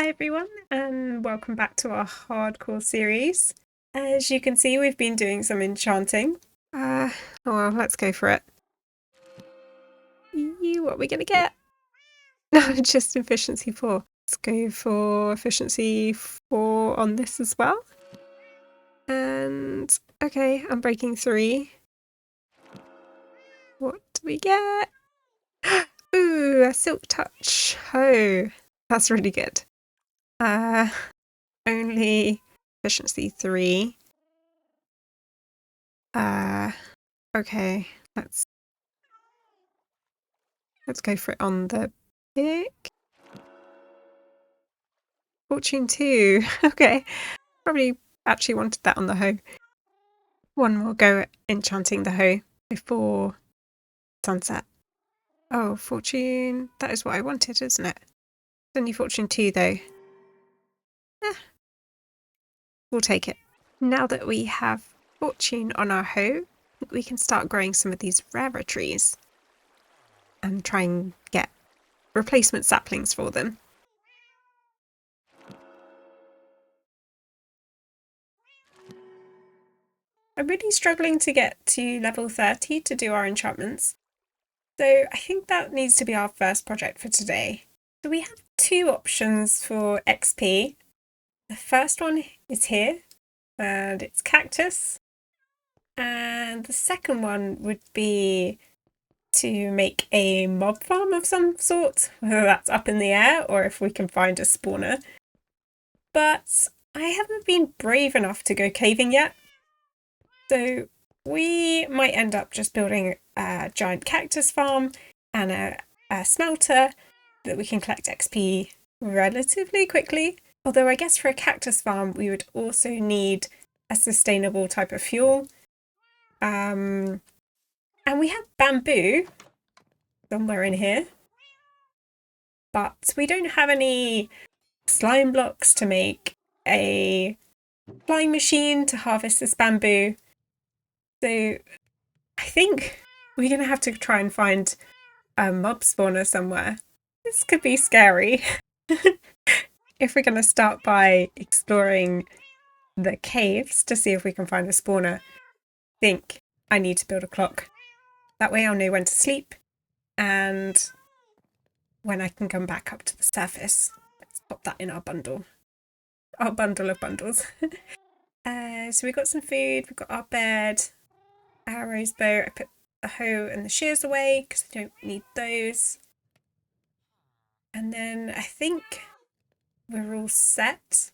Hi everyone, and welcome back to our hardcore series. As you can see, we've been doing some enchanting. Oh well, let's go for it. What are we gonna get? No, just efficiency 4. Let's go for efficiency 4 on this as well. And okay, I'm breaking 3. What do we get? Ooh, a silk touch. Oh, that's really good. Only efficiency 3. Okay, let's go for it on the pick. Fortune 2. Okay, probably actually wanted that on the hoe. One more go at enchanting the hoe before sunset. Oh, fortune. That is what I wanted, isn't it? It's only fortune 2 though. We'll take it. Now that we have fortune on our hoe, we can start growing some of these rarer trees and try and get replacement saplings for them. I'm really struggling to get to level 30 to do our enchantments. So I think that needs to be our first project for today. So we have 2 options for XP. The first one is here, and it's cactus. And the second one would be to make a mob farm of some sort, whether that's up in the air or if we can find a spawner. But I haven't been brave enough to go caving yet. So we might end up just building a giant cactus farm and a smelter that we can collect XP relatively quickly. Although I guess for a cactus farm, we would also need a sustainable type of fuel. And we have bamboo somewhere in here, but we don't have any slime blocks to make a flying machine to harvest this bamboo. So I think we're going to have to try and find a mob spawner somewhere. This could be scary. If we're going to start by exploring the caves to see if we can find a spawner, I think I need to build a clock. That way I'll know when to sleep and when I can come back up to the surface. Let's pop that in our bundle. Our bundle of bundles. So we've got some food, we've got our bed, arrows, bow. I put the hoe and the shears away because I don't need those. And then I think we're all set.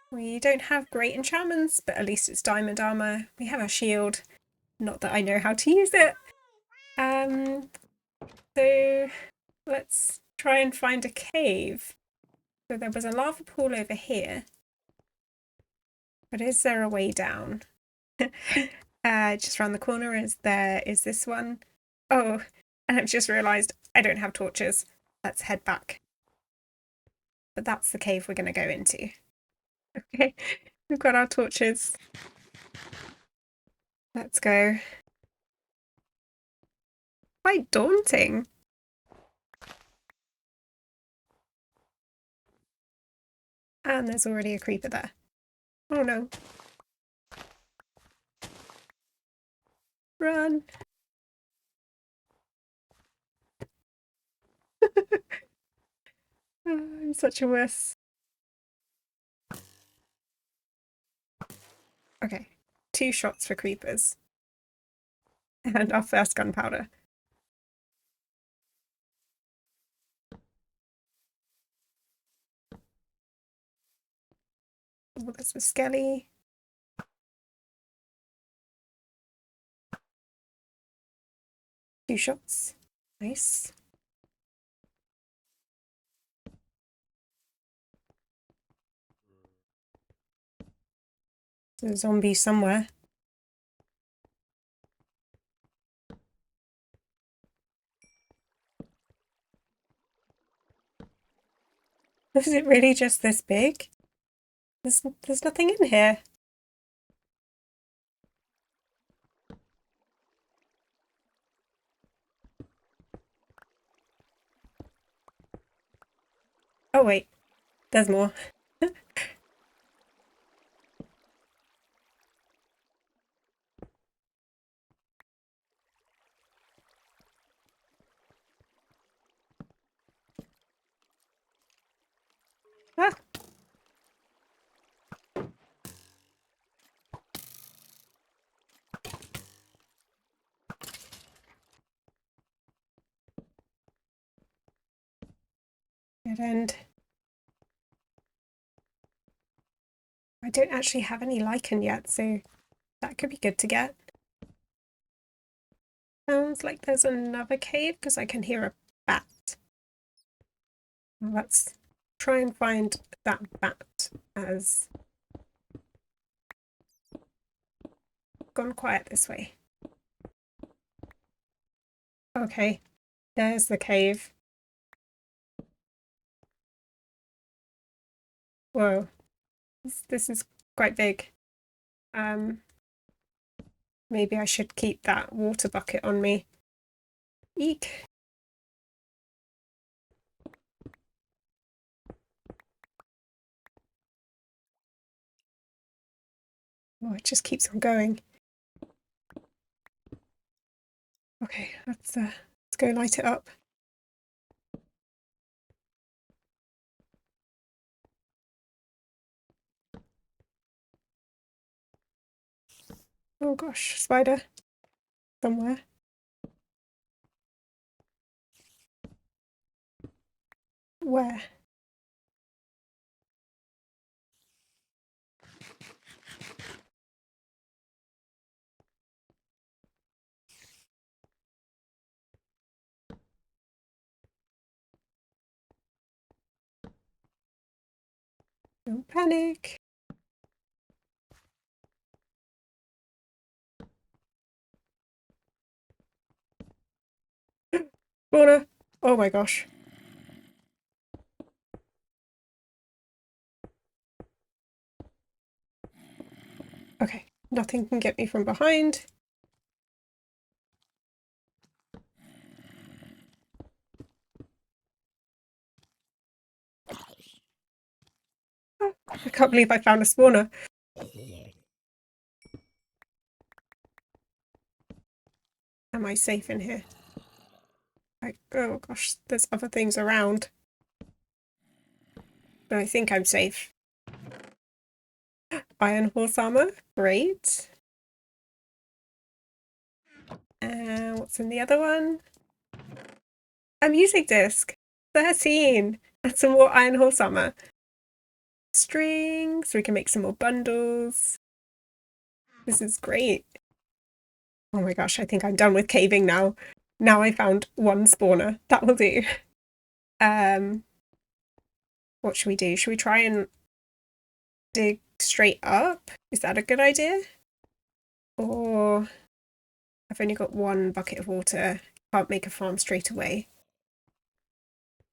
We don't have great enchantments, but at least it's diamond armor. We have our shield. Not that I know how to use it. So let's try and find a cave. So there was a lava pool over here. But is there a way down? Just around the corner is this one. Oh, and I've just realised I don't have torches. Let's head back. But that's the cave we're going to go into. Okay, we've got our torches. Let's go. Quite daunting. And there's already a creeper there. Oh no. Run. Oh, I'm such a wuss. Okay, 2 shots for creepers. And our first gunpowder. Oh, there's a skelly. Two shots. Nice. There's a zombie somewhere. Is it really just this big? There's nothing in here. Oh wait. there's more. Ah. Dead end. I don't actually have any lichen yet, so that could be good to get. Sounds like there's another cave because I can hear a bat. Well, let's try and find that bat as gone quiet this way. Okay, there's the cave. Whoa, this is quite big. Maybe I should keep that water bucket on me. Eek. Oh, it just keeps on going. Okay, let's go light it up. Oh gosh, spider. Somewhere. Where? Don't panic. Spawner. Oh my gosh. Okay, nothing can get me from behind. Oh, I can't believe I found a spawner. Am I safe in here? Oh gosh, there's other things around. But I think I'm safe. Iron horse armor, great. What's in the other one? A music disc, 13. And some more iron horse armor. Strings, so we can make some more bundles. This is great. Oh my gosh, I think I'm done with caving now. Now I found one spawner. That will do. What should we do? Should we try and dig straight up? Is that a good idea? Or I've only got one bucket of water. Can't make a farm straight away.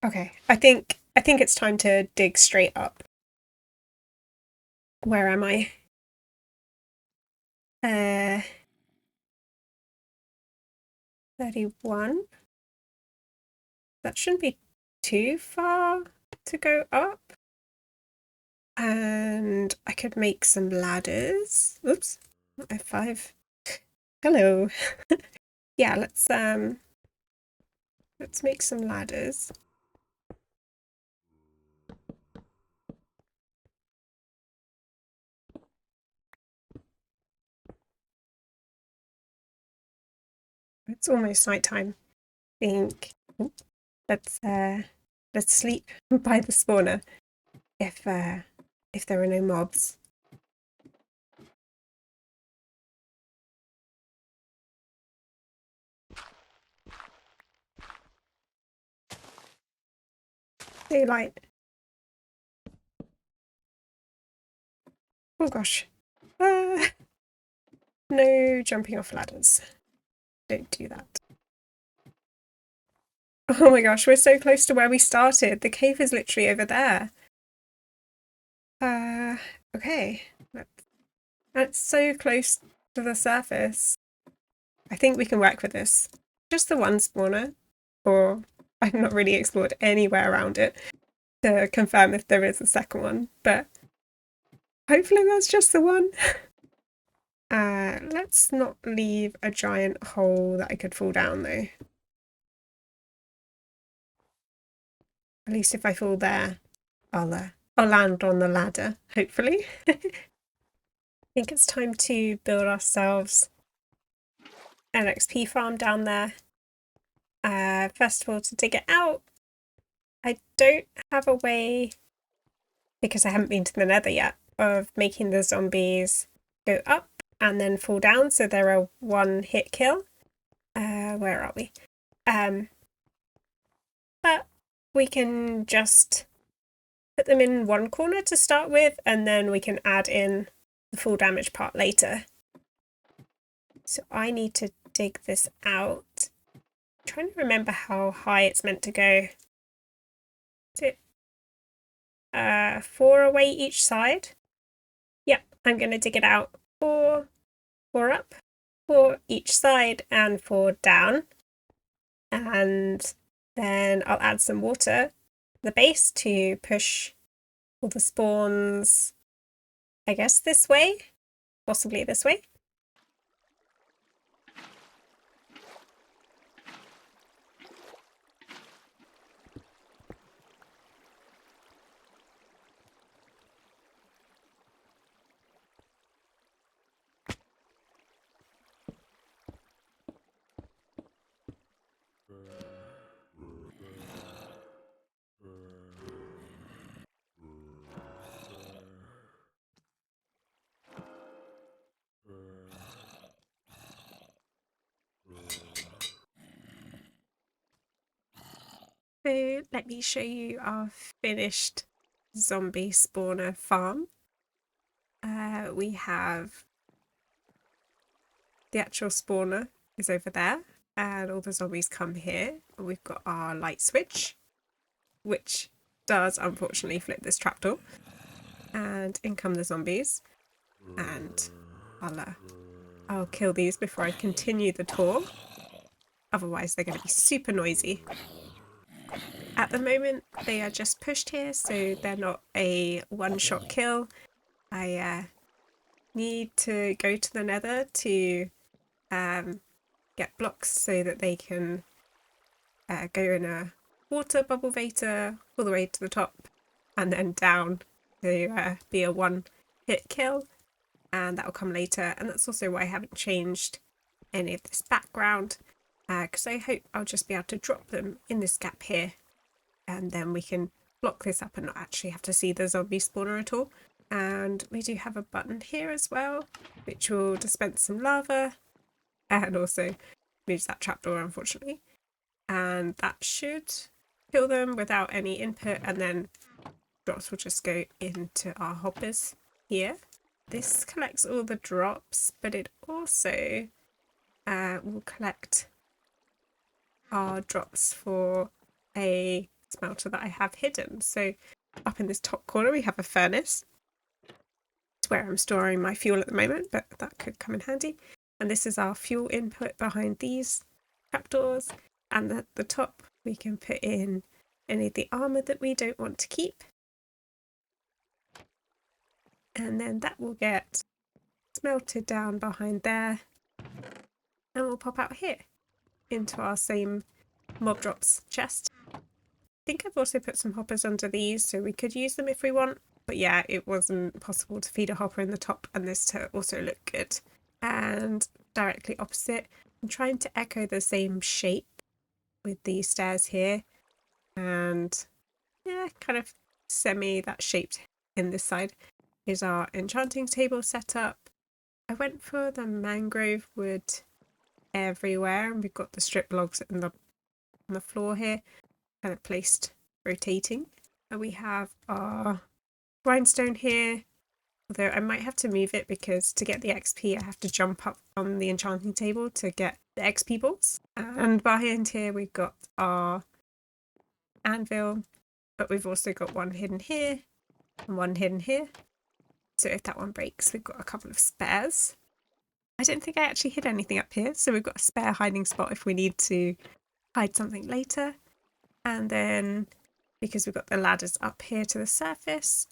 Okay, I think it's time to dig straight up. Where am I? 31. That shouldn't be too far to go up. And I could make some ladders. Oops, F5. Hello. Yeah, let's make some ladders. It's almost nighttime. I think let's sleep by the spawner if there are no mobs. Daylight. Oh gosh. No jumping off ladders. Don't do that. Oh my gosh, we're so close to where we started. The cave is literally over there. Okay. That's so close to the surface. I think we can work with this. Just the one spawner, or I've not really explored anywhere around it. to confirm if there is a second one, but hopefully that's just the one. Let's not leave a giant hole that I could fall down though. At least if I fall there, I'll land on the ladder, hopefully. I think it's time to build ourselves an XP farm down there. First of all, to dig it out, I don't have a way, because I haven't been to the nether yet, of making the zombies go up and then fall down, so they're a one-hit kill. Where are we? But we can just put them in one corner to start with, and then we can add in the full damage part later. So I need to dig this out. I'm trying to remember how high it's meant to go. Is it 4 away each side? Yep, I'm going to dig it out. 4 up, 4 each side, and 4 down. And then I'll add some water to the base to push all the spawns, I guess this way, possibly this way. So let me show you our finished zombie spawner farm. We have the actual spawner is over there, and all the zombies come here. We've got our light switch, which does unfortunately flip this trapdoor, and in come the zombies. And I'll kill these before I continue the tour, otherwise they're going to be super noisy. At the moment they are just pushed here, so they're not a one-shot kill. I need to go to the nether to get blocks so that they can go in a water bubble vator all the way to the top and then down to be a one-hit kill, and that will come later. And that's also why I haven't changed any of this background, because I hope I'll just be able to drop them in this gap here, and then we can block this up and not actually have to see the zombie spawner at all. And we do have a button here as well, which will dispense some lava and also moves that trapdoor, unfortunately. And that should kill them without any input, and then drops will just go into our hoppers here. This collects all the drops, but it also will collect our drops for a smelter that I have hidden. So up in this top corner we have a furnace. It's where I'm storing my fuel at the moment, but that could come in handy. And this is our fuel input behind these trapdoors. And at the top we can put in any of the armour that we don't want to keep. And then that will get smelted down behind there, and we'll pop out here into our same mob drops chest. I think I've also put some hoppers under these, so we could use them if we want. But yeah, it wasn't possible to feed a hopper in the top and this to also look good. And directly opposite, I'm trying to echo the same shape with these stairs here, and yeah, kind of semi that shaped in this side is our enchanting table setup. I went for the mangrove wood everywhere, and we've got the strip logs on the floor here, kind of placed rotating. And we have our grindstone here, although I might have to move it because to get the XP I have to jump up on the enchanting table to get the XP balls. And behind here we've got our anvil, but we've also got one hidden here and one hidden here. So if that one breaks, we've got a couple of spares. I don't think I actually hid anything up here, so we've got a spare hiding spot if we need to hide something later. And then because we've got the ladders up here to the surface.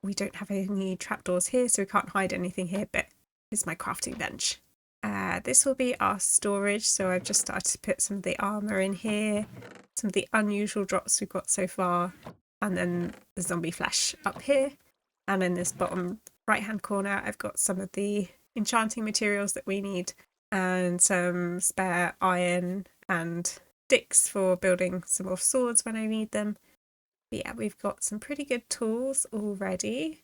We don't have any trapdoors here, so we can't hide anything here, but here's my crafting bench. This will be our storage, so I've just started to put some of the armour in here, some of the unusual drops we've got so far, and then the zombie flesh up here. And in this bottom right hand corner, I've got some of the enchanting materials that we need and some spare iron and sticks for building some more swords when I need them. But yeah, we've got some pretty good tools already.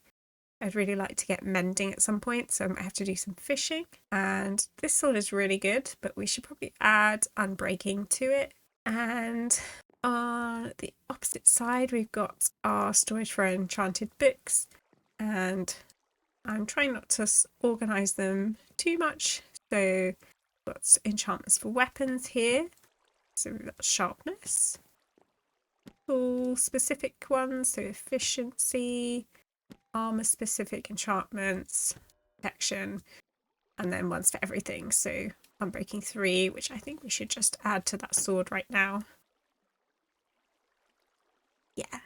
I'd really like to get mending at some point, so I might have to do some fishing. And this sword is really good, but we should probably add unbreaking to it. And on the opposite side, we've got our storage for enchanted books. And I'm trying not to organise them too much. So we've got enchantments for weapons here. So we've got sharpness. Tool specific ones, so efficiency, armor specific enchantments, protection, and then ones for everything. So unbreaking 3, which I think we should just add to that sword right now. Yeah.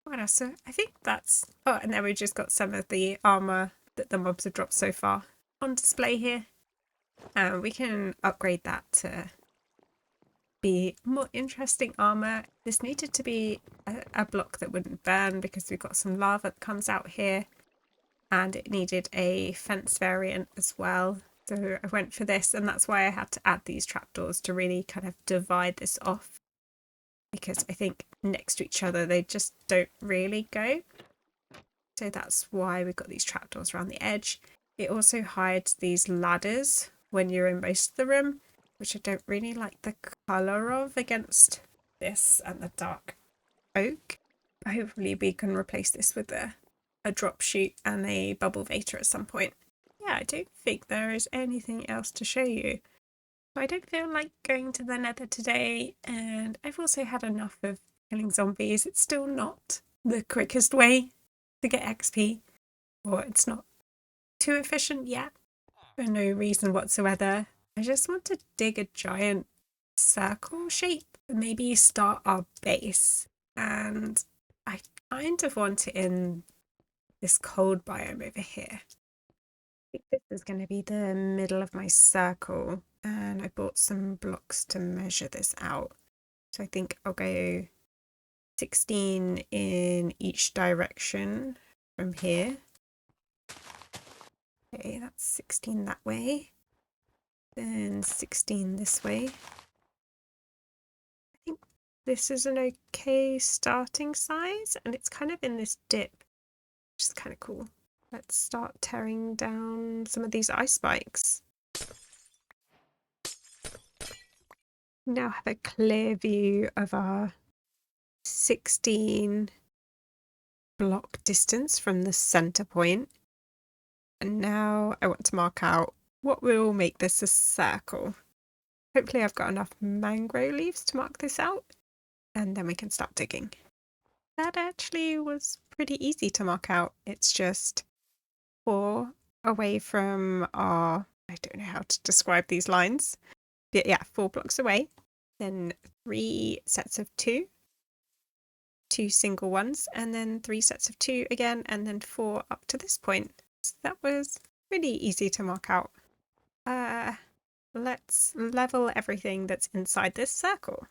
What else? So I think that's... Oh, and then we've just got some of the armor that the mobs have dropped so far on display here. And we can upgrade that to be more interesting armor. This needed to be a block that wouldn't burn because we've got some lava that comes out here, and it needed a fence variant as well. So I went for this, and that's why I had to add these trapdoors to really kind of divide this off, because I think next to each other they just don't really go. So that's why we've got these trapdoors around the edge. It also hides these ladders when you're in most of the room, which I don't really like the colour of against this and the dark oak. Hopefully we can replace this with a drop chute and a bubble vator at some point. Yeah, I don't think there is anything else to show you. I don't feel like going to the nether today, and I've also had enough of killing zombies. It's still not the quickest way to get XP, or it's not too efficient yet for no reason whatsoever. I just want to dig a giant circle shape and maybe start our base. And I kind of want it in this cold biome over here. I think this is going to be the middle of my circle, and I bought some blocks to measure this out. So I think I'll go 16 in each direction from here. Okay, that's 16 that way. Then 16 this way. I think this is an okay starting size, and it's kind of in this dip, which is kind of cool. Let's start tearing down some of these ice spikes. Now have a clear view of our 16 block distance from the center point. And now I want to mark out what will make this a circle. Hopefully I've got enough mangrove leaves to mark this out, and then we can start digging. That actually was pretty easy to mark out. It's just 4 away from our... I don't know how to describe these lines. But yeah, 4 blocks away. Then 3 sets of 2. 2 single ones, and then 3 sets of 2 again, and then 4 up to this point. So that was really easy to mark out. Let's level everything that's inside this circle.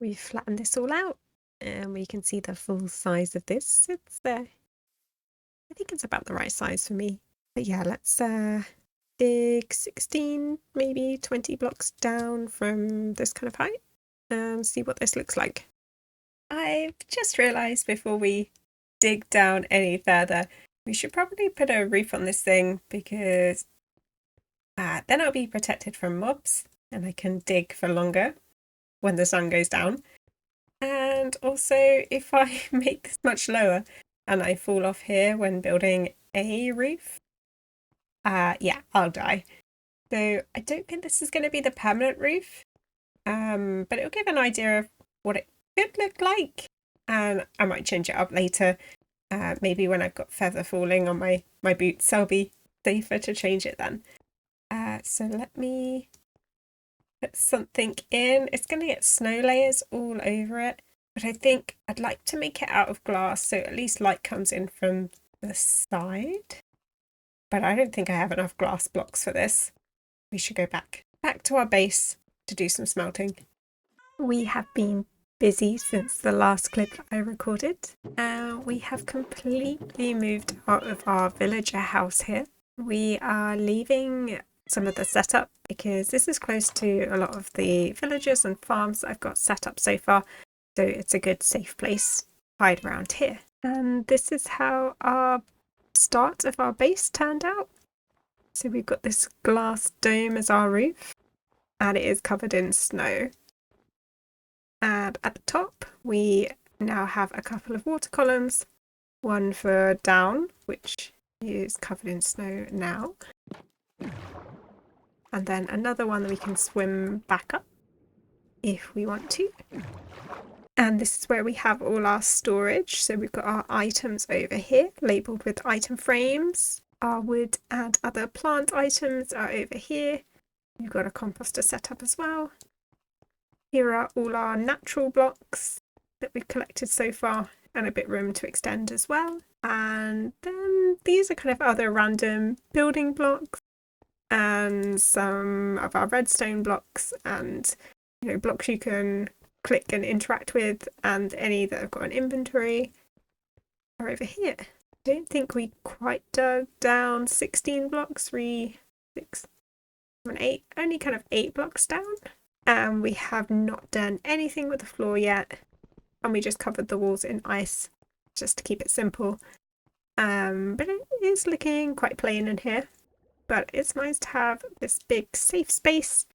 We've flattened this all out, and we can see the full size of this. It's I think it's about the right size for me. But yeah, let's dig 16, maybe 20 blocks down from this kind of height and see what this looks like. I've just realised before we dig down any further, we should probably put a roof on this thing, because then I'll be protected from mobs and I can dig for longer when the sun goes down. And also, if I make this much lower and I fall off here when building a roof, yeah, I'll die. So I don't think this is going to be the permanent roof, but it'll give an idea of what it could look like, and I might change it up later. Maybe when I've got feather falling on my boots, I'll be safer to change it then. So let me put something in. It's going to get snow layers all over it, but I think I'd like to make it out of glass so at least light comes in from the side. But I don't think I have enough glass blocks for this. We should go back to our base to do some smelting. We have been busy since the last clip I recorded. We have completely moved out of our villager house here. We are leaving some of the setup because this is close to a lot of the villages and farms that I've got set up so far, so it's a good safe place to hide around here. And this is how our start of our base turned out. So we've got this glass dome as our roof, and it is covered in snow. And at the top we now have a couple of water columns, one for down, which is covered in snow now, and then another one that we can swim back up if we want to. And this is where we have all our storage. So we've got our items over here labelled with item frames. Our wood and other plant items are over here. We've got a composter set up as well. Here are all our natural blocks that we've collected so far, and a bit room to extend as well. And then these are kind of other random building blocks and some of our redstone blocks, and blocks you can click and interact with, and any that have got an inventory are over here. I don't think we quite dug down 16 blocks, 3, 6, 7, 8, only kind of 8 blocks down. And we have not done anything with the floor yet, and we just covered the walls in ice just to keep it simple. But it is looking quite plain in here, but it's nice to have this big safe space.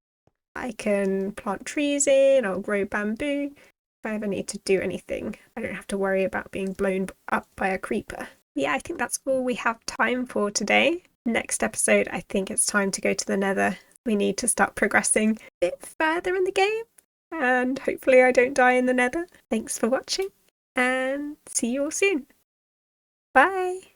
I can plant trees in or grow bamboo. If I ever need to do anything, I don't have to worry about being blown up by a creeper. Yeah, I think that's all we have time for today. Next episode, I think it's time to go to the Nether. We need to start progressing a bit further in the game, and hopefully I don't die in the Nether. Thanks for watching, and see you all soon. Bye!